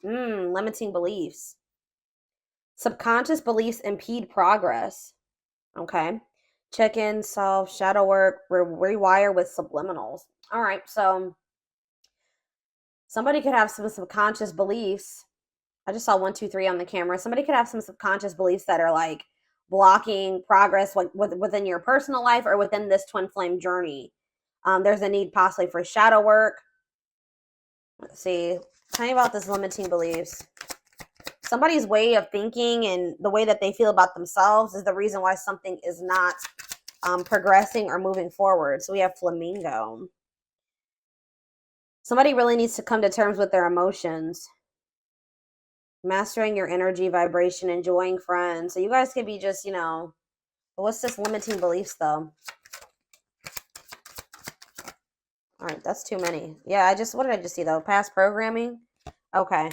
Limiting beliefs. Subconscious beliefs impede progress. Okay. Check in, self, shadow work, rewire with subliminals. All right. So somebody could have some subconscious beliefs. I just saw 1, 2, 3 on the camera. Somebody could have some subconscious beliefs that are like blocking progress, like within your personal life or within this twin flame journey. There's a need possibly for shadow work. Let's see. Tell me about this limiting beliefs. Somebody's way of thinking and the way that they feel about themselves is the reason why something is not progressing or moving forward. So we have flamingo. Somebody really needs to come to terms with their emotions. Mastering your energy, vibration, enjoying friends. So you guys could be just, what's this limiting beliefs though? All right, that's too many. Yeah, what did I just see though? Past programming? Okay.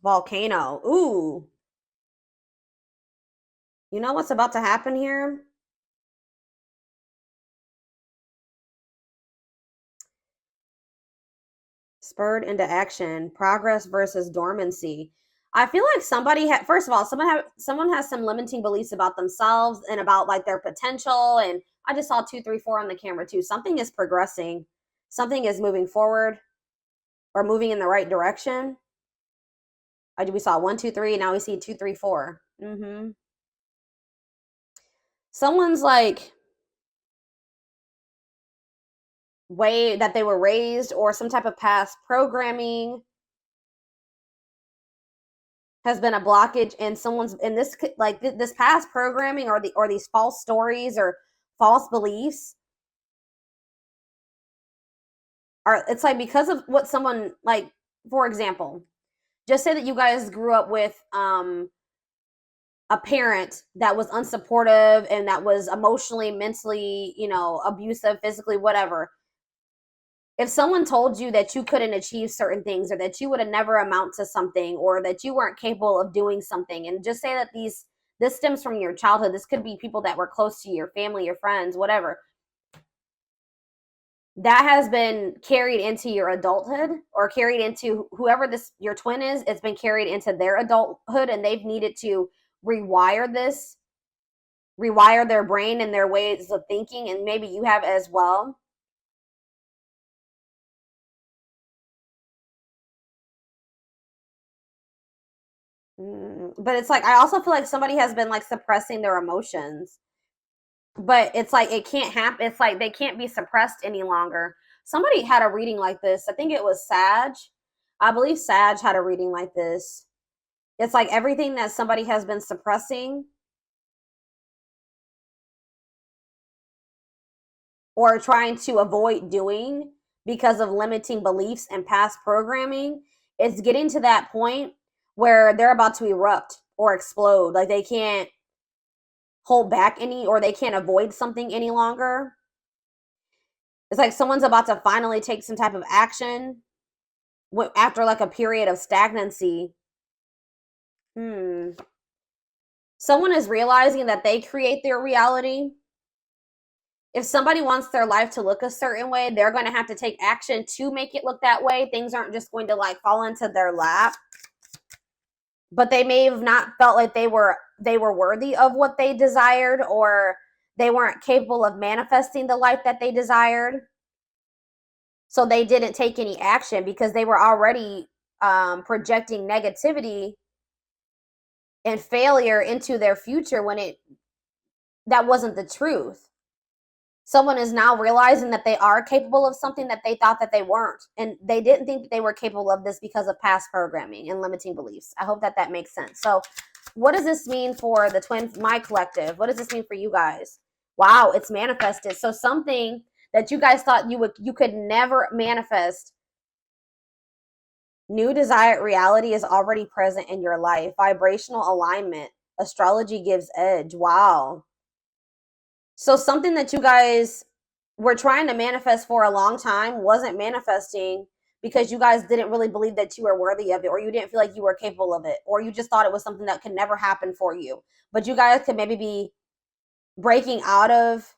Volcano. Ooh. You know what's about to happen here? Spurred into action. Progress versus dormancy. I feel like somebody had, first of all, someone has some limiting beliefs about themselves and about like their potential. And I just saw 2, 3, 4 on the camera too. Something is progressing. Something is moving forward or moving in the right direction. We saw 1, 2, 3. Now we see 2, 3, 4. Someone's like way that they were raised or some type of past programming has been a blockage, and someone's in this like this past programming or these false stories or false beliefs are, it's like because of what someone, like, for example, just say that you guys grew up with a parent that was unsupportive and that was emotionally, mentally, abusive, physically, whatever. If someone told you that you couldn't achieve certain things or that you would have never amount to something or that you weren't capable of doing something, and just say that this stems from your childhood, this could be people that were close to your family, your friends, whatever, that has been carried into your adulthood or carried into whoever this your twin is, it's been carried into their adulthood, and they've needed to rewire this, rewire their brain and their ways of thinking, and maybe you have as well. But it's like I also feel like somebody has been like suppressing their emotions, but it's like it can't happen. It's like they can't be suppressed any longer. Somebody had a reading like this. I think it was Sag. I believe Sag had a reading like this. It's like everything that somebody has been suppressing or trying to avoid doing because of limiting beliefs and past programming, it's getting to that point where they're about to erupt or explode. Like they can't hold back or they can't avoid something any longer. It's like someone's about to finally take some type of action after like a period of stagnancy. Someone is realizing that they create their reality. If somebody wants their life to look a certain way, they're going to have to take action to make it look that way. Things aren't just going to like fall into their lap. But they may have not felt like they were worthy of what they desired, or they weren't capable of manifesting the life that they desired. So they didn't take any action because they were already projecting negativity and failure into their future when that wasn't the truth. Someone is now realizing that they are capable of something that they thought that they weren't, and they didn't think that they were capable of this because of past programming and limiting beliefs. I hope that makes sense. So what does this mean for the twin, my collective? What does this mean for you guys? Wow, it's manifested. So something that you guys thought you could never manifest, new desired reality is already present in your life. Vibrational alignment. Astrology gives edge. Wow. So something that you guys were trying to manifest for a long time wasn't manifesting because you guys didn't really believe that you were worthy of it, or you didn't feel like you were capable of it, or you just thought it was something that could never happen for you. But you guys could maybe be breaking out of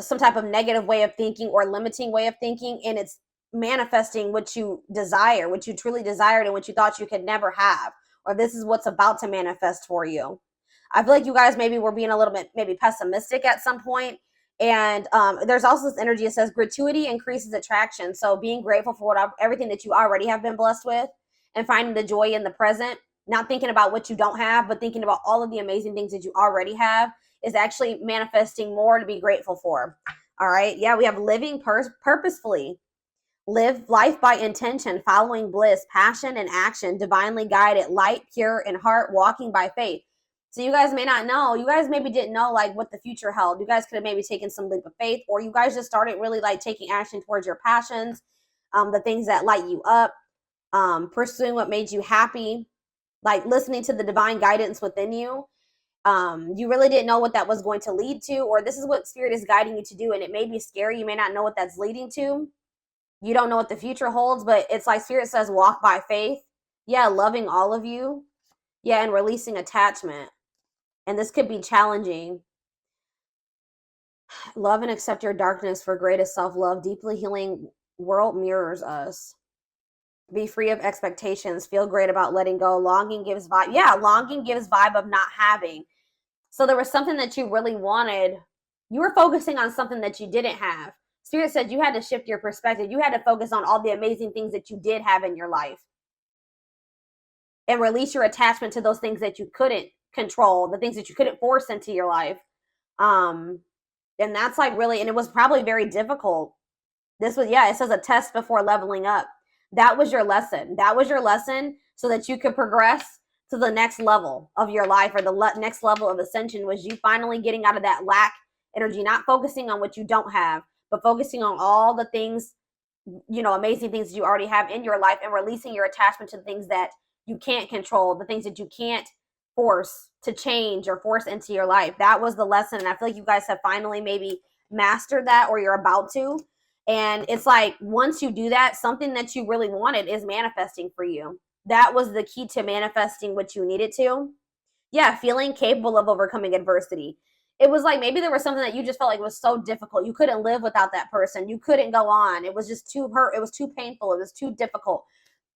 some type of negative way of thinking or limiting way of thinking, and it's manifesting what you desire, what you truly desired, and what you thought you could never have, or this is what's about to manifest for you. I feel like you guys maybe were being a little bit maybe pessimistic at some point. And there's also this energy that says gratuity increases attraction. So being grateful for everything that you already have been blessed with, and finding the joy in the present, not thinking about what you don't have, but thinking about all of the amazing things that you already have, is actually manifesting more to be grateful for. All right. Yeah, we have living purposefully. Live life by intention, following bliss, passion, and action, divinely guided, light, pure, in heart, walking by faith. So you guys may not know, you guys maybe didn't know like what the future held. You guys could have maybe taken some leap of faith, or you guys just started really like taking action towards your passions, the things that light you up, pursuing what made you happy, like listening to the divine guidance within you. You really didn't know what that was going to lead to, or this is what spirit is guiding you to do, and it may be scary. You may not know what that's leading to. You don't know what the future holds, but it's like spirit says walk by faith. Yeah, loving all of you. Yeah, and releasing attachment. And this could be challenging. Love and accept your darkness for greatest self-love. Deeply healing world mirrors us. Be free of expectations. Feel great about letting go. Longing gives vibe. Yeah, longing gives vibe of not having. So there was something that you really wanted. You were focusing on something that you didn't have. Spirit said you had to shift your perspective. You had to focus on all the amazing things that you did have in your life, and release your attachment to those things that you couldn't control, the things that you couldn't force into your life. And that's like really, and it was probably very difficult. This was, yeah, it says a test before leveling up. That was your lesson. That was your lesson so that you could progress to the next level of your life, or the next level of ascension, was you finally getting out of that lack energy, not focusing on what you don't have, but focusing on all the things, amazing things you already have in your life, and releasing your attachment to the things that you can't control, the things that you can't force to change or force into your life. That was the lesson. And I feel like you guys have finally maybe mastered that, or you're about to. And it's like, once you do that, something that you really wanted is manifesting for you. That was the key to manifesting what you needed to. Yeah, feeling capable of overcoming adversity. It was like maybe there was something that you just felt like was so difficult. You couldn't live without that person. You couldn't go on. It was just too hurt. It was too painful. It was too difficult.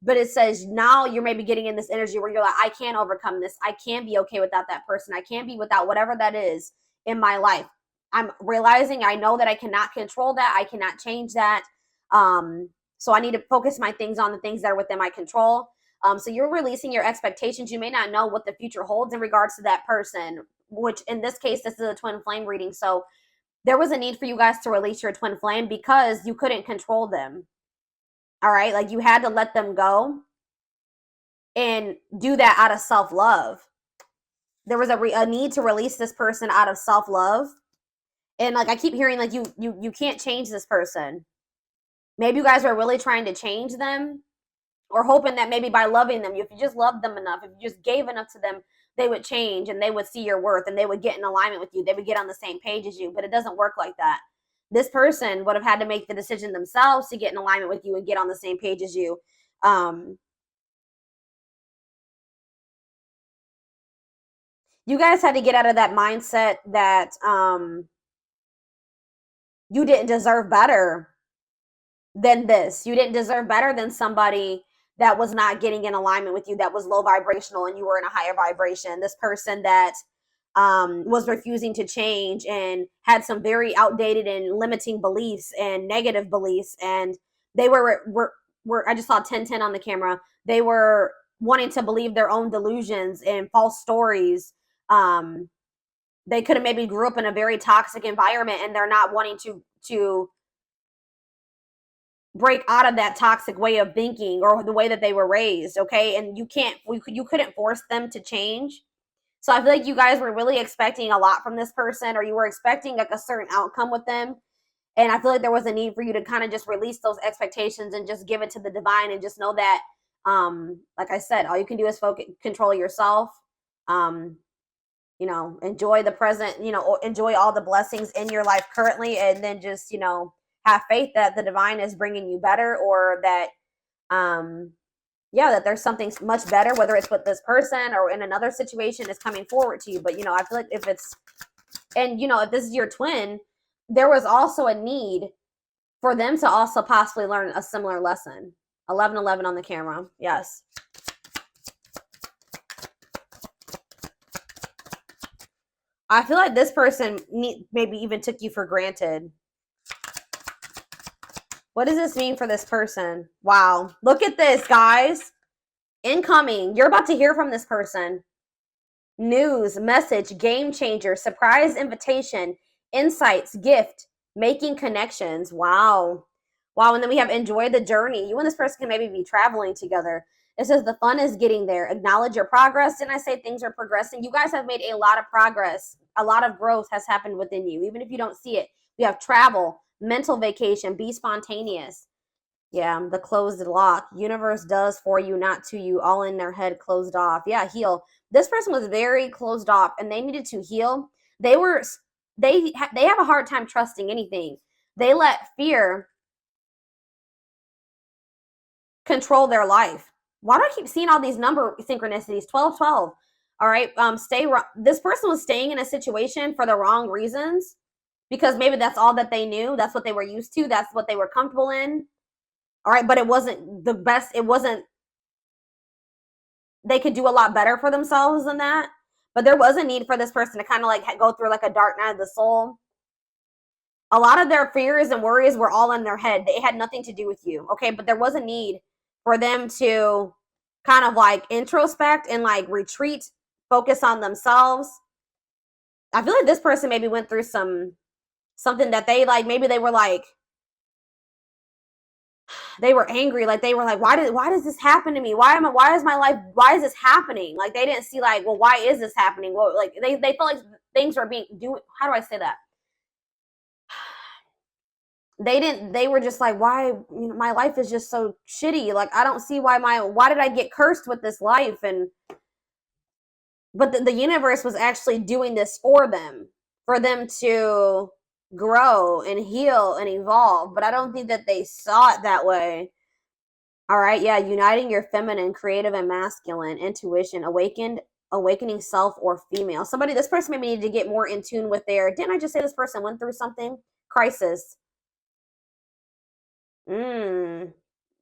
But it says now you're maybe getting in this energy where you're like, I can overcome this. I can be okay without that person. I can be without whatever that is in my life. I'm realizing, I know that I cannot control that. I cannot change that. So I need to focus my things on the things that are within my control. So you're releasing your expectations. You may not know what the future holds in regards to that person, which in this case, this is a twin flame reading. So there was a need for you guys to release your twin flame because you couldn't control them. All right. Like you had to let them go and do that out of self-love. There was a need to release this person out of self-love. And like I keep hearing, like you can't change this person. Maybe you guys are really trying to change them, or hoping that maybe by loving them, if you just loved them enough, if you just gave enough to them, they would change and they would see your worth and they would get in alignment with you. They would get on the same page as you. But it doesn't work like that. This person would have had to make the decision themselves to get in alignment with you and get on the same page as you. You guys had to get out of that mindset that you didn't deserve better than this. You didn't deserve better than somebody that was not getting in alignment with you, that was low vibrational and you were in a higher vibration. This person that was refusing to change and had some very outdated and limiting beliefs and negative beliefs. And they were I just saw 1010 on the camera. They were wanting to believe their own delusions and false stories. They could have maybe grew up in a very toxic environment and they're not wanting to break out of that toxic way of thinking or the way that they were raised. Okay. And you couldn't force them to change. So I feel like you guys were really expecting a lot from this person, or you were expecting like a certain outcome with them. And I feel like there was a need for you to kind of just release those expectations and just give it to the divine, and just know that, like I said, all you can do is control yourself. Enjoy the present, enjoy all the blessings in your life currently. And then just, have faith that the divine is bringing you better, or that, that there's something much better, whether it's with this person or in another situation, is coming forward to you. But, I feel like if this is your twin, there was also a need for them to also possibly learn a similar lesson. 1111 on the camera. Yes. I feel like this person maybe even took you for granted. What does this mean for this person? Wow. Look at this, guys. Incoming. You're about to hear from this person. News, message, game changer, surprise invitation, insights, gift, making connections. Wow. Wow. And then we have enjoy the journey. You and this person can maybe be traveling together. It says the fun is getting there. Acknowledge your progress. Didn't I say things are progressing? You guys have made a lot of progress. A lot of growth has happened within you, even if you don't see it. We have travel, mental vacation, be spontaneous. Yeah, the closed lock. Universe does for you, not to you. All in their head, closed off. Yeah, heal. This person was very closed off, and they needed to heal. They have a hard time trusting anything. They let fear control their life. Why do I keep seeing all these number synchronicities? 1212. All right. This person was staying in a situation for the wrong reasons because maybe that's all that they knew. That's what they were used to. That's what they were comfortable in. All right. But it wasn't the best. They could do a lot better for themselves than that. But there was a need for this person to kind of like go through like a dark night of the soul. A lot of their fears and worries were all in their head. They had nothing to do with you. Okay. But there was a need for them to kind of like introspect and like retreat, focus on themselves. I feel like this person maybe went through something that they like, maybe they were like, they were angry. Like they were like, why does this happen to me? Why is my life, why is this happening? Like they didn't see like, well, why is this happening? Well, like they felt like things were how do I say that? They were just like, why, my life is just so shitty. Like, I don't see why did I get cursed with this life? But the universe was actually doing this for them to grow and heal and evolve. But I don't think that they saw it that way. All right. Yeah. Uniting your feminine, creative, and masculine intuition, awakening self or female. This person maybe needed to get more in tune with didn't I just say this person went through something? Crisis.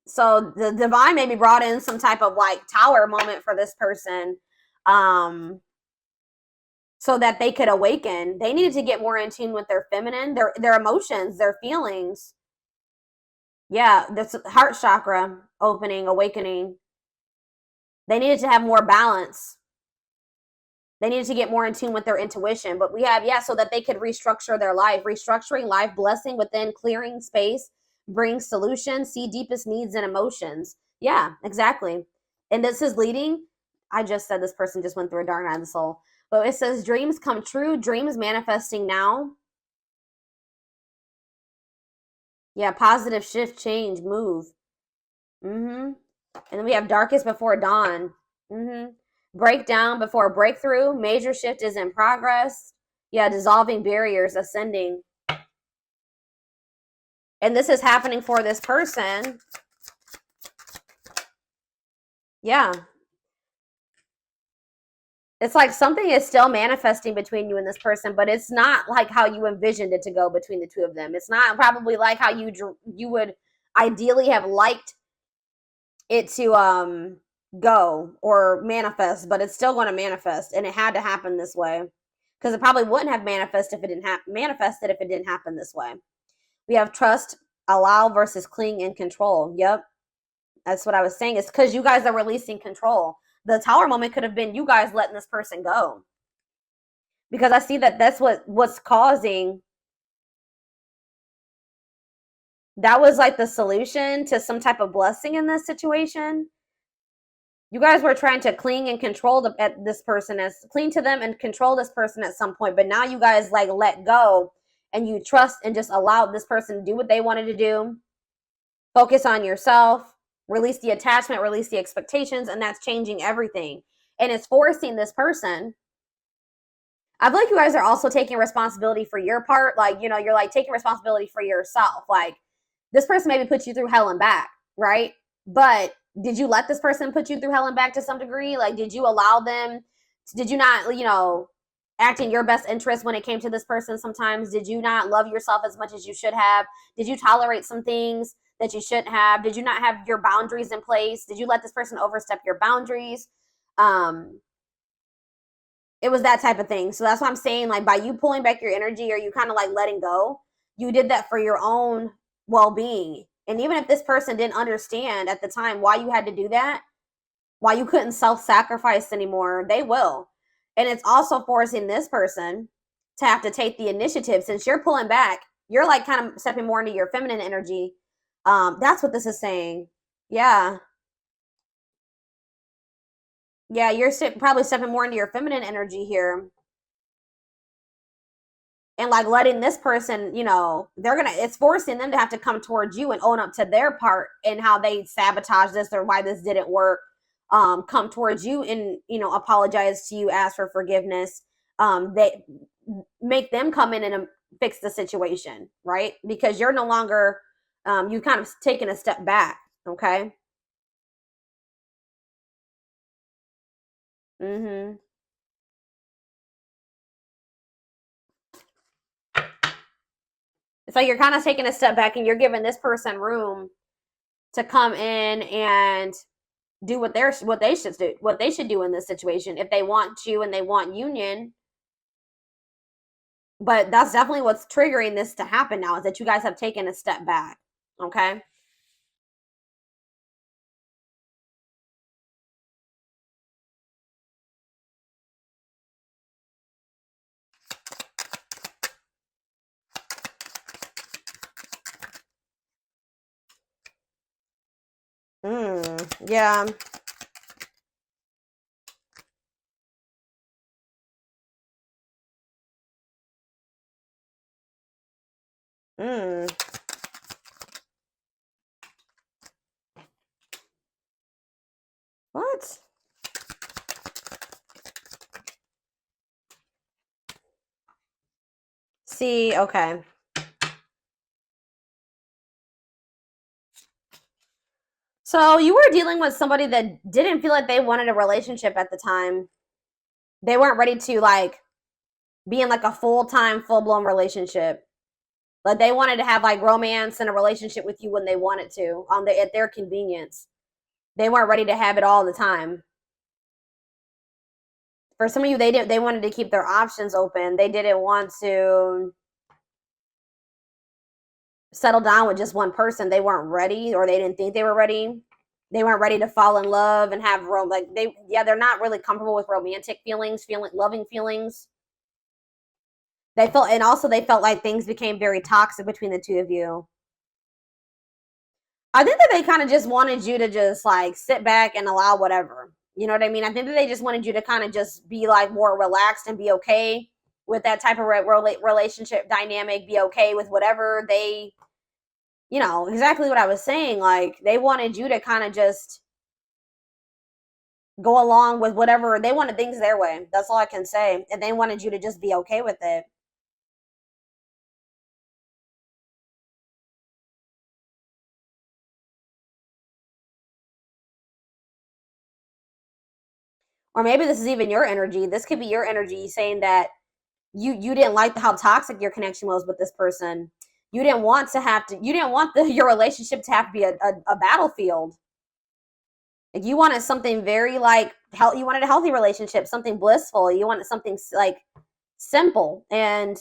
So the divine maybe brought in some type of like tower moment for this person, so that they could awaken. They needed to get more in tune with their feminine, their emotions, their feelings. Yeah, this heart chakra opening, awakening. They needed to have more balance. They needed to get more in tune with their intuition. But we have, so that they could restructure their life. Restructuring life, blessing within, clearing space, bring solutions, see deepest needs and emotions. Yeah, exactly. And this is leading. I just said this person just went through a dark night of the soul. But it says dreams come true, dreams manifesting now. Yeah, positive shift, change, move. And then we have darkest before dawn. Breakdown before breakthrough. Major shift is in progress. Yeah, dissolving barriers, ascending. And this is happening for this person. Yeah. It's like something is still manifesting between you and this person, but it's not like how you envisioned it to go between the two of them. It's not probably like how you would ideally have liked it to go or manifest, but it's still going to manifest, and it had to happen this way because it probably wouldn't have manifested if it didn't happen this way. We have trust, allow versus cling and control. Yep. That's what I was saying. It's because you guys are releasing control. The tower moment could have been you guys letting this person go. Because I see that that's what's causing. That was like the solution to some type of blessing in this situation. You guys were trying to cling and control this person, cling to them and control this person at some point. But now you guys like let go and you trust and just allow this person to do what they wanted to do. Focus on yourself. Release the attachment, release the expectations, and that's changing everything. And it's forcing this person. I feel like you guys are also taking responsibility for your part. Like, you're like taking responsibility for yourself. Like, this person maybe put you through hell and back, right? But did you let this person put you through hell and back to some degree? Like, did you allow them? Did you not, act in your best interest when it came to this person sometimes? Did you not love yourself as much as you should have? Did you tolerate some things that you shouldn't have? Did you not have your boundaries in place? Did you let this person overstep your boundaries? It was that type of thing. So that's what I'm saying. Like, by you pulling back your energy, or you kind of like letting go, you did that for your own well-being. And even if this person didn't understand at the time why you had to do that, why you couldn't self-sacrifice anymore, they will. And it's also forcing this person to have to take the initiative. Since you're pulling back, you're like kind of stepping more into your feminine energy. That's what this is saying. Yeah. Yeah, you're probably stepping more into your feminine energy here. And like letting this person, you know, it's forcing them to have to come towards you and own up to their part and how they sabotage this or why this didn't work. Come towards you and, you know, apologize to you, ask for forgiveness. They make them come in and fix the situation, right? Because you're no longer, you kind of taken a step back. Okay. Mm-hmm. It's like you're kind of taking a step back and you're giving this person room to come in and do what they should do in this situation if they want to and they want union. But that's definitely what's triggering this to happen now, is that you guys have taken a step back. Okay. Yeah. Mm. What? See, okay. So you were dealing with somebody that didn't feel like they wanted a relationship at the time. They weren't ready to like be in like a full-time, full-blown relationship. Like they wanted to have like romance and a relationship with you when they wanted to, at their convenience. They weren't ready to have it all the time. For some of you, they wanted to keep their options open. They didn't want to settle down with just one person. They weren't ready, or they didn't think they were ready. They weren't ready to fall in love and have they're not really comfortable with romantic feelings, loving feelings. They felt like things became very toxic between the two of you. I think that they kind of just wanted you to just like sit back and allow whatever. You know what I mean? I think that they just wanted you to kind of just be like more relaxed and be okay with that type of relationship dynamic, be okay with whatever they, you know, exactly what I was saying. Like they wanted you to kind of just go along with whatever. They wanted things their way. That's all I can say. And they wanted you to just be okay with it. Or maybe this is even your energy. This could be your energy saying that you didn't like how toxic your connection was with this person. You didn't want your relationship to have to be a battlefield. Like you wanted something very like you wanted a healthy relationship, something blissful. You wanted something like simple and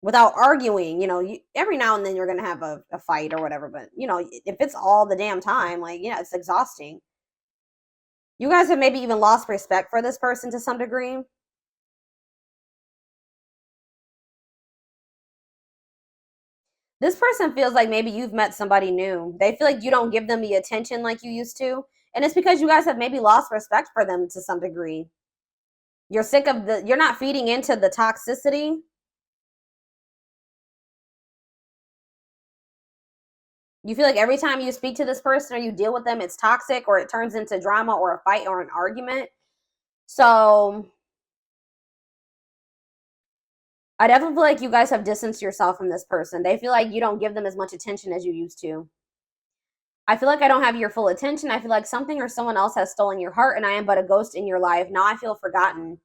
without arguing. You know, every now and then you're gonna have a fight or whatever, but you know, if it's all the damn time, like, you know, it's exhausting. You guys have maybe even lost respect for this person to some degree. This person feels like maybe you've met somebody new. They feel like you don't give them the attention like you used to. And it's because you guys have maybe lost respect for them to some degree. You're not feeding into the toxicity. You feel like every time you speak to this person or you deal with them, it's toxic or it turns into drama or a fight or an argument. So I definitely feel like you guys have distanced yourself from this person. They feel like you don't give them as much attention as you used to. I feel like I don't have your full attention. I feel like something or someone else has stolen your heart and I am but a ghost in your life. Now I feel forgotten.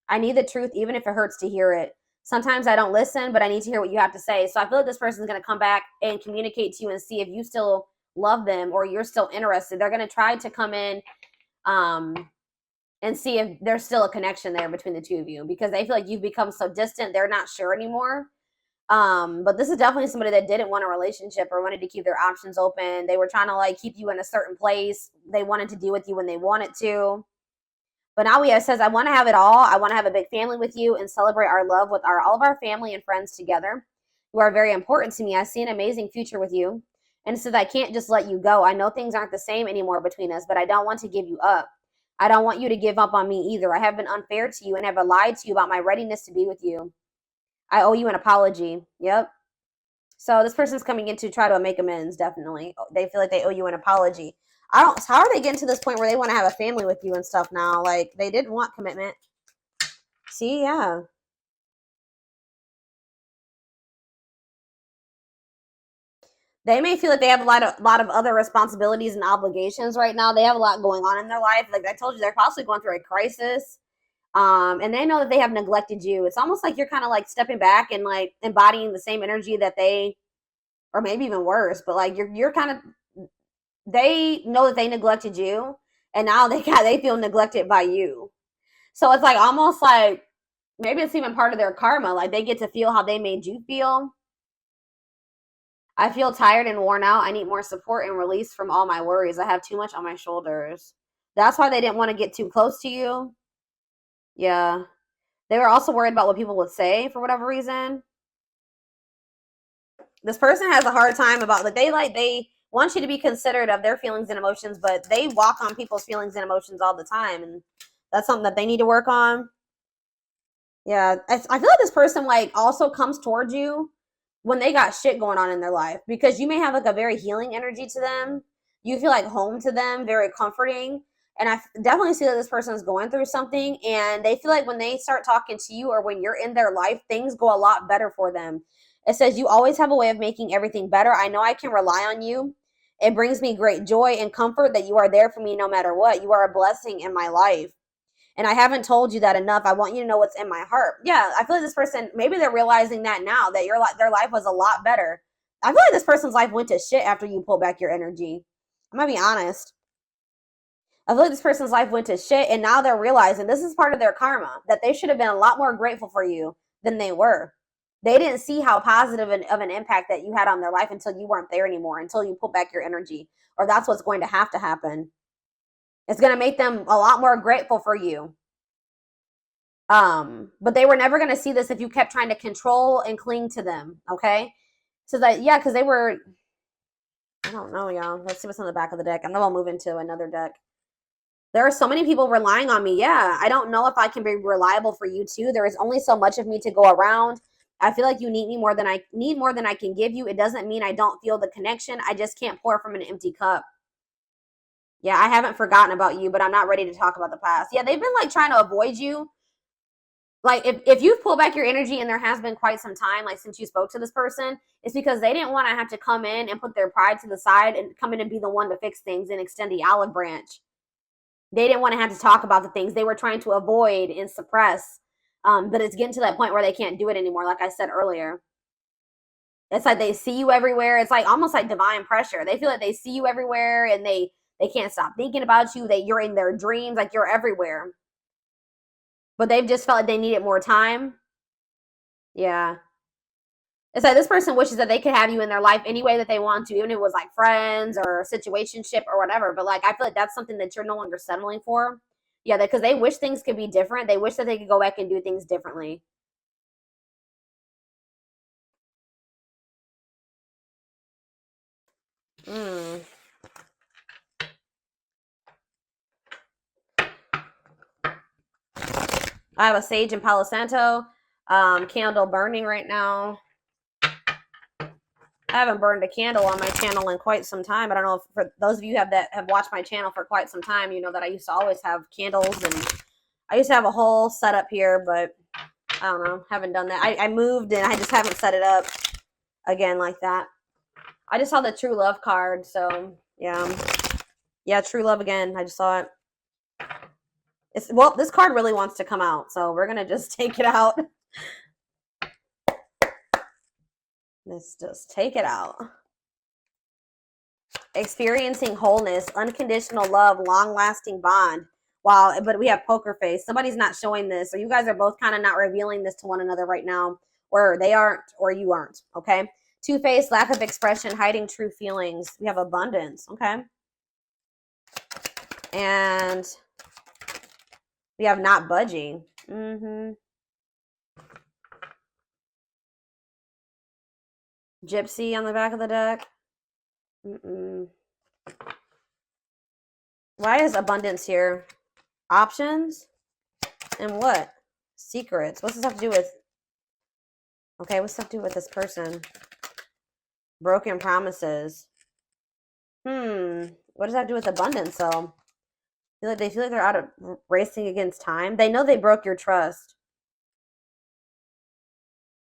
I need the truth, even if it hurts to hear it. Sometimes I don't listen, but I need to hear what you have to say. So I feel like this person is going to come back and communicate to you and see if you still love them or you're still interested. They're going to try to come in and see if there's still a connection there between the two of you, because they feel like you've become so distant, they're not sure anymore. But this is definitely somebody that didn't want a relationship or wanted to keep their options open. They were trying to like keep you in a certain place. They wanted to deal with you when they wanted to. But now it says, I want to have it all. I want to have a big family with you and celebrate our love with all of our family and friends together. You are very important to me. I see an amazing future with you. And it says, I can't just let you go. I know things aren't the same anymore between us, but I don't want to give you up. I don't want you to give up on me either. I have been unfair to you and have lied to you about my readiness to be with you. I owe you an apology. Yep. So this person's coming in to try to make amends, definitely. They feel like they owe you an apology. How are they getting to this point where they want to have a family with you and stuff now? Like, they didn't want commitment. See, yeah. They may feel like they have a lot of other responsibilities and obligations right now. They have a lot going on in their life. Like I told you, they're possibly going through a crisis. And they know that they have neglected you. It's almost like you're kind of like stepping back and like embodying the same energy that they, or maybe even worse, but like you're kind of, they know that they neglected you, and now they feel neglected by you. So it's like almost like maybe it's even part of their karma. Like they get to feel how they made you feel. I feel tired and worn out. I need more support and release from all my worries. I have too much on my shoulders. That's why they didn't want to get too close to you. Yeah. They were also worried about what people would say for whatever reason. This person has a hard time about they want you to be considerate of their feelings and emotions, but they walk on people's feelings and emotions all the time, and that's something that they need to work on. Yeah, I feel like this person like also comes towards you when they got shit going on in their life, because you may have like a very healing energy to them. You feel like home to them, very comforting. And I definitely see that this person is going through something, and they feel like when they start talking to you or when you're in their life, things go a lot better for them. It says, you always have a way of making everything better. I know I can rely on you. It brings me great joy and comfort that you are there for me no matter what. You are a blessing in my life. And I haven't told you that enough. I want you to know what's in my heart. Yeah, I feel like this person, maybe they're realizing that now, that their life was a lot better. I feel like this person's life went to shit after you pull back your energy. I'm going to be honest. I feel like this person's life went to shit, and now they're realizing this is part of their karma, that they should have been a lot more grateful for you than they were. They didn't see how positive of an impact that you had on their life until you weren't there anymore, until you pull back your energy. Or that's what's going to happen. It's going to make them a lot more grateful for you. But they were never going to see this if you kept trying to control and cling to them, okay? So that, yeah, because they were, I don't know, y'all. Let's see what's on the back of the deck, and then we'll move into another deck. There are so many people relying on me. Yeah, I don't know if I can be reliable for you too. There is only so much of me to go around. I feel like you need me more than I can give you. It doesn't mean I don't feel the connection. I just can't pour from an empty cup. Yeah, I haven't forgotten about you, but I'm not ready to talk about the past. Yeah, they've been like trying to avoid you. Like if you've pulled back your energy and there has been quite some time, like since you spoke to this person, it's because they didn't want to have to come in and put their pride to the side and come in and be the one to fix things and extend the olive branch. They didn't want to have to talk about the things they were trying to avoid and suppress. But it's getting to that point where they can't do it anymore, like I said earlier. It's like they see you everywhere. It's like almost like divine pressure. They feel like they see you everywhere, and they can't stop thinking about you. That you're in their dreams, like you're everywhere. But they've just felt like they needed more time. Yeah. It's like this person wishes that they could have you in their life any way that they want to, even if it was like friends or situationship or whatever. But like I feel like that's something that you're no longer settling for. Yeah, because they wish things could be different. They wish that they could go back and do things differently. I have a sage and Palo Santo candle burning right now. I haven't burned a candle on my channel in quite some time. I don't know if for those of you that have watched my channel for quite some time, you know that I used to always have candles, and I used to have a whole setup here, but I don't know, haven't done that. I moved and I just haven't set it up again like that. I just saw the True Love card, so yeah. Yeah, True Love again. I just saw it. Well, this card really wants to come out, so we're going to just take it out. Let's just take it out. Experiencing wholeness, unconditional love, long-lasting bond. Wow, but we have poker face. Somebody's not showing this, so you guys are both kind of not revealing this to one another right now, or they aren't, or you aren't, okay? Two-faced, lack of expression, hiding true feelings. We have abundance, okay? And we have not budging. Gypsy on the back of the deck. Why is abundance here? Options? And what? Secrets. What's this have to do with? Okay, what's this have to do with this person? Broken promises. What does that have to do with abundance, though? They feel like they're out of racing against time. They know they broke your trust.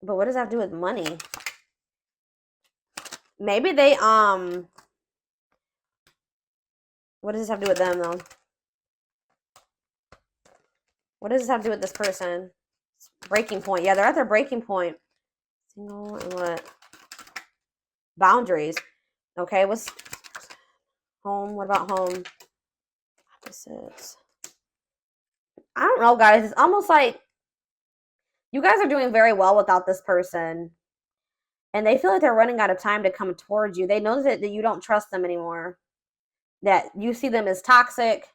But what does that have to do with money? Maybe they, what does this have to do with them, though? What does this have to do with this person? Breaking point. Yeah, they're at their breaking point. Single and what? Boundaries. Okay, what's home? What about home? Opposites. I don't know, guys. It's almost like you guys are doing very well without this person. And they feel like they're running out of time to come towards you. They know that you don't trust them anymore. That you see them as toxic.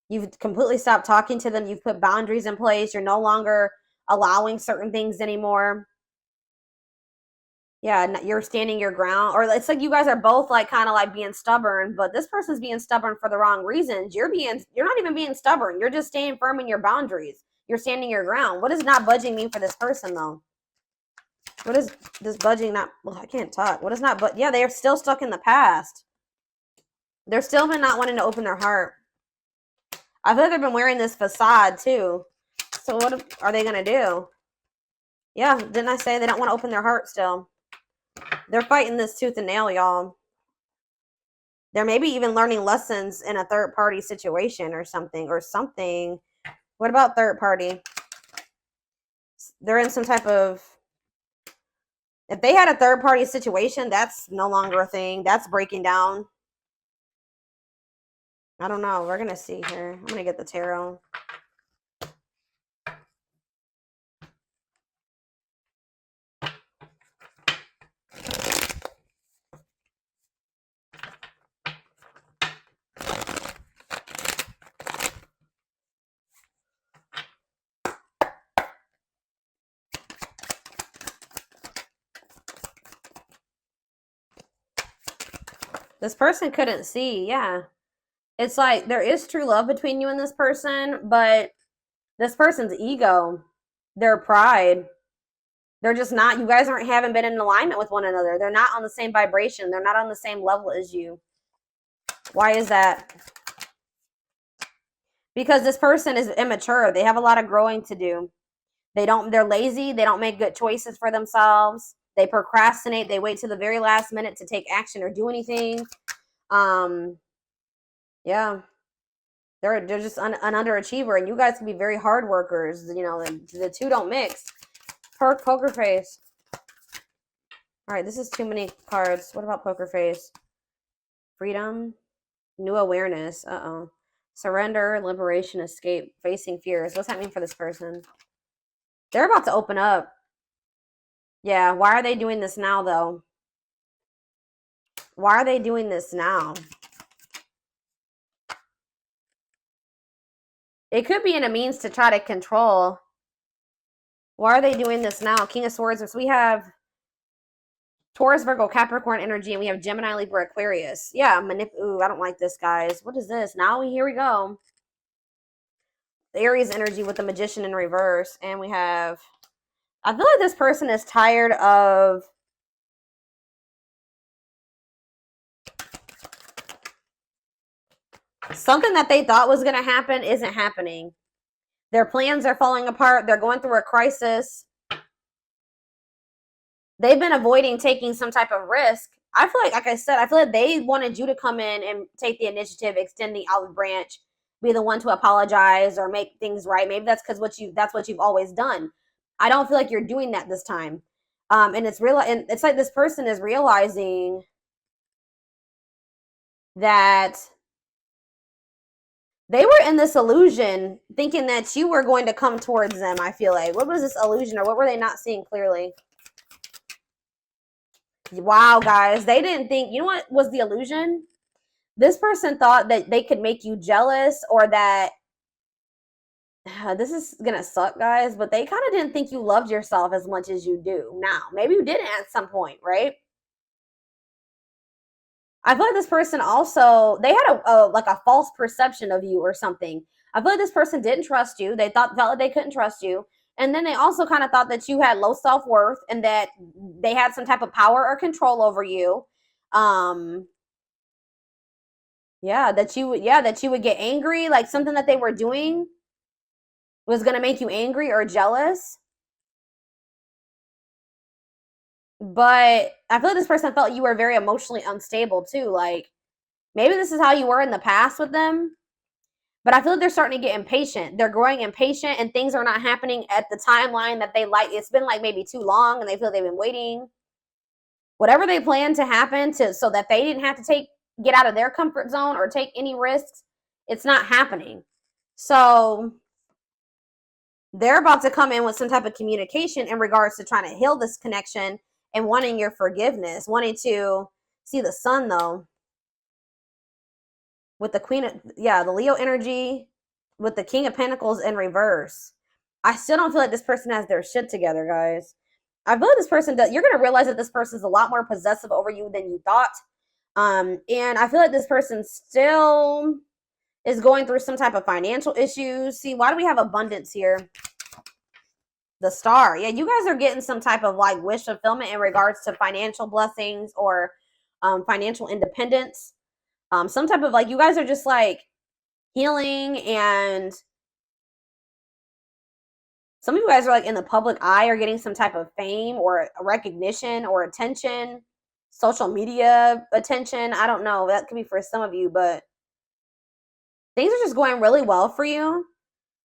You've completely stopped talking to them. You've put boundaries in place. You're no longer allowing certain things anymore. Yeah, you're standing your ground. Or it's like you guys are both like kind of like being stubborn, but this person's being stubborn for the wrong reasons. You're not even being stubborn. You're just staying firm in your boundaries. You're standing your ground. What does not budging mean for this person, though? What is this budging not? Well, I can't talk. What is not? But yeah, they are still stuck in the past. They're still been not wanting to open their heart. I feel like they've been wearing this facade too. So what are they gonna do? Yeah, didn't I say they don't want to open their heart still? They're fighting this tooth and nail, y'all. They're maybe even learning lessons in a third-party situation or something. What about third party? They're in some type of... If they had a third-party situation, that's no longer a thing. That's breaking down. I don't know. We're going to see here. I'm going to get the tarot. This person couldn't see. Yeah. It's like there is true love between you and this person, but this person's ego, their pride, they're just not, you guys haven't been in alignment with one another. They're not on the same vibration. They're not on the same level as you. Why is that? Because this person is immature. They have a lot of growing to do. They're lazy. They don't make good choices for themselves. They procrastinate. They wait till the very last minute to take action or do anything. Yeah. They're just an underachiever, and you guys can be very hard workers. You know, the two don't mix. Poker face. All right, this is too many cards. What about poker face? Freedom. New awareness. Uh-oh. Surrender, liberation, escape, facing fears. What's that mean for this person? They're about to open up. Yeah, why are they doing this now, though? Why are they doing this now? It could be in a means to try to control. Why are they doing this now? King of Swords. So we have Taurus, Virgo, Capricorn energy, and we have Gemini, Libra, Aquarius. Yeah, ooh, I don't like this, guys. What is this? Here we go. The Aries energy with the Magician in reverse. And we have... I feel like this person is tired of... Something that they thought was going to happen isn't happening. Their plans are falling apart. They're going through a crisis. They've been avoiding taking some type of risk. I feel like I said, I feel like they wanted you to come in and take the initiative, extend the olive branch, be the one to apologize or make things right. Maybe that's because that's what you've always done. I don't feel like you're doing that this time. And it's real, and it's like this person is realizing that they were in this illusion thinking that you were going to come towards them. I feel like, what was this illusion, or what were they not seeing clearly? Wow, guys, they didn't think, you know what was the illusion? This person thought that they could make you jealous, or that this is gonna suck, guys, but they kind of didn't think you loved yourself as much as you do now. Maybe you didn't at some point, right? I feel like this person also, they had like a false perception of you or something. I feel like this person didn't trust you. They felt like they couldn't trust you. And then they also kind of thought that you had low self-worth and that they had some type of power or control over you. That you would get angry, like something that they were doing was going to make you angry or jealous. But I feel like this person felt you were very emotionally unstable too. Like, maybe this is how you were in the past with them, but I feel like they're starting to get impatient. They're growing impatient, and things are not happening at the timeline that they like. It's been like maybe too long, and they feel they've been waiting. Whatever they plan to happen so that they didn't have to get out of their comfort zone or take any risks, it's not happening. So they're about to come in with some type of communication in regards to trying to heal this connection and wanting your forgiveness, wanting to see the sun, though. With the the Leo energy, with the King of Pentacles in reverse. I still don't feel like this person has their shit together, guys. I feel like this person does. You're going to realize that this person is a lot more possessive over you than you thought. And I feel like this person still is going through some type of financial issues. See, why do we have abundance here? The Star. Yeah, you guys are getting some type of like wish fulfillment in regards to financial blessings or financial independence. Some type of like, you guys are just like healing, and some of you guys are like in the public eye or getting some type of fame or recognition or attention, social media attention. I don't know. That could be for some of you, but things are just going really well for you.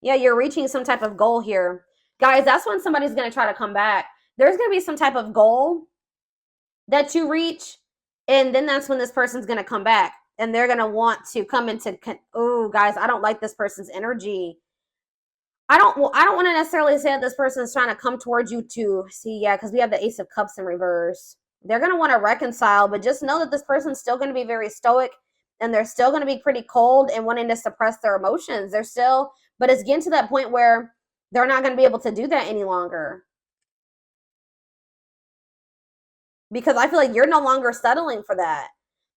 Yeah, you're reaching some type of goal here. Guys, that's when somebody's going to try to come back. There's going to be some type of goal that you reach, and then that's when this person's going to come back. And they're going to want to come into, oh, guys, I don't like this person's energy. I don't want to necessarily say that this person is trying to come towards you to see, yeah, because we have the Ace of Cups in reverse. They're going to want to reconcile, but just know that this person's still going to be very stoic, and they're still going to be pretty cold and wanting to suppress their emotions. But it's getting to that point where they're not going to be able to do that any longer. Because I feel like you're no longer settling for that.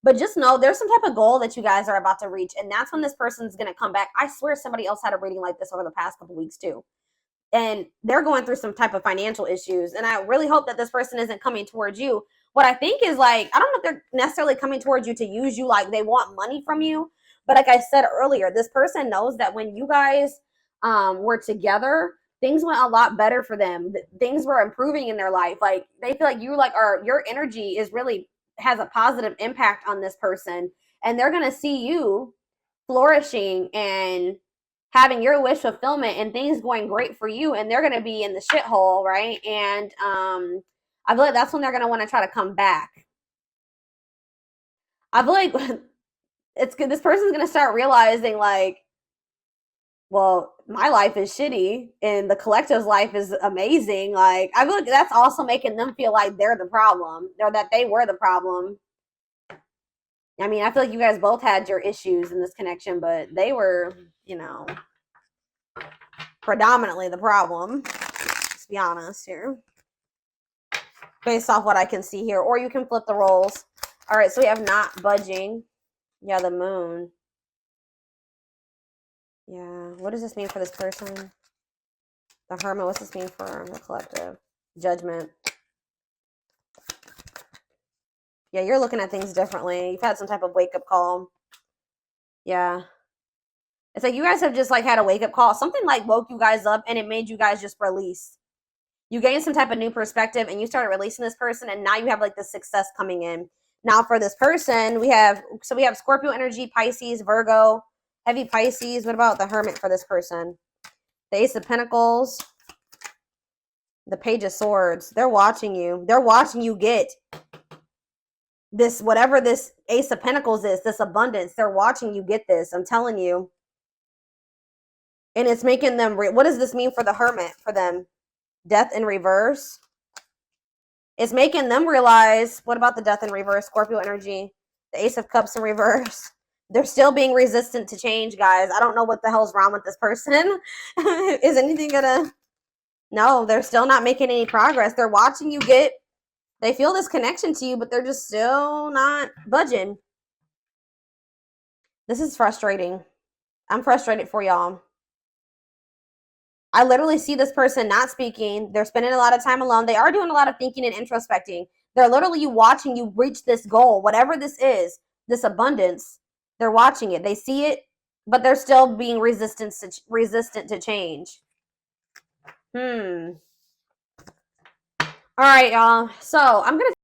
But just know there's some type of goal that you guys are about to reach, and that's when this person's going to come back. I swear somebody else had a reading like this over the past couple weeks too. And they're going through some type of financial issues. And I really hope that this person isn't coming towards you. What I think is like, I don't know if they're necessarily coming towards you to use you, like they want money from you. But like I said earlier, this person knows that when you guys were together, things went a lot better for them. Things were improving in their life. Like they feel like your energy is really has a positive impact on this person, and they're going to see you flourishing and having your wish fulfillment and things going great for you, and they're going to be in the shithole, right? And I feel like that's when they're going to want to try to come back. I feel like it's good. This person's going to start realizing like, well, my life is shitty and the collective's life is amazing. Like, I feel like that's also making them feel like they're the problem, or that they were the problem. I mean, I feel like you guys both had your issues in this connection, but they were, predominantly the problem. Let's be honest here. Based off what I can see here. Or you can flip the roles. All right, so we have not budging. Yeah, the moon. Yeah, what does this mean for this person? The Hermit, what's this mean for the collective? Judgment. Yeah, you're looking at things differently. You've had some type of wake-up call. Yeah. It's like you guys have just like had a wake-up call. Something like woke you guys up and it made you guys just release. You gained some type of new perspective and you started releasing this person, and now you have like the success coming in. Now for this person, we have Scorpio energy, Pisces, Virgo, Heavy Pisces. What about the Hermit for this person? The Ace of Pentacles. The Page of Swords. They're watching you. They're watching you get this, whatever this Ace of Pentacles is, this abundance. They're watching you get this. I'm telling you. And it's making them, what does this mean for the Hermit, for them? Death in reverse. It's making them realize, what about the Death in reverse? Scorpio energy. The Ace of Cups in reverse. They're still being resistant to change, guys. I don't know what the hell's wrong with this person. Is anything gonna... No, they're still not making any progress. They're watching you get... They feel this connection to you, but they're just still not budging. This is frustrating. I'm frustrated for y'all. I literally see this person not speaking. They're spending a lot of time alone. They are doing a lot of thinking and introspecting. They're literally watching you reach this goal, whatever this is, this abundance. They're watching it. They see it, but they're still being resistant to change. All right, y'all. So I'm going to